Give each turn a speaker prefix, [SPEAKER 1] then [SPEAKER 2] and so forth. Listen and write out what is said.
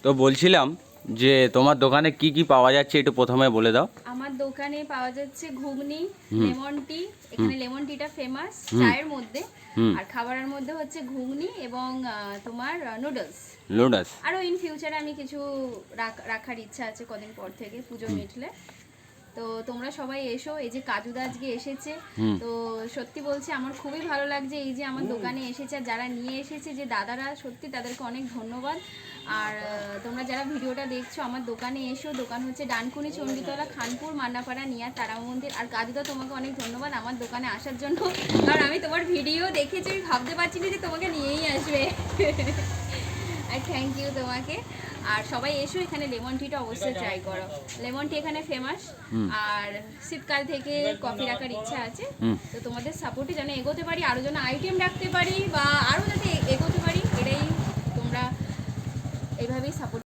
[SPEAKER 1] তো বলছিলাম যে তোমার দোকানে কি কি পাওয়া যাচ্ছে একটু প্রথমে বলে দাও।
[SPEAKER 2] আমার দোকানে পাওয়া যাচ্ছে ঘুগনি, লেমন টি। এখানে লেমন টিটা ফেমাস চায়ের মধ্যে। আর খাবারের মধ্যে হচ্ছে ঘুগনি এবং তোমার নুডলস।
[SPEAKER 1] নুডলস।
[SPEAKER 2] আরও ইন ফিউচারে আমি কিছু রাখার ইচ্ছা আছে কদিন পর থেকে পুজো মিটলে। তো তোমরা সবাই এসো। এই যে কাজুদা আজকে এসেছে, তো সত্যি বলছি আমার খুবই ভালো লাগছে এই যে আমার দোকানে এসেছে। আর যারা নিয়ে এসেছে যে দাদারা, সত্যি তাদেরকে অনেক ধন্যবাদ। আর তোমরা যারা ভিডিওটা দেখছো আমার দোকানে এসো। দোকান হচ্ছে ডানকুনি, চণ্ডীতলা, খানপুর, মান্নাপাড়া, নিয়ার তারা মন্দির। আর কাজুদা তোমাকে অনেক ধন্যবাদ আমার দোকানে আসার জন্য, কারণ আমি তোমার ভিডিও দেখেছি, আমি ভাবতে পারছি না যে তোমাকে নিয়েই আসবে। আর থ্যাংক ইউ তোমাকে। আর সবাই এসো, এখানে লেমন টিটা অবশ্যই ট্রাই করো। লেমন টি এখানে ফেমাস। আর শীতকাল থেকে কফি রাখার ইচ্ছা আছে, তো তোমাদের সাপোর্টে যেন এগোতে পারি, আরও যেন আইটেম রাখতে পারি বা আরও যাতে এগোতে পারি, এটাই তোমরা এইভাবেই সাপোর্ট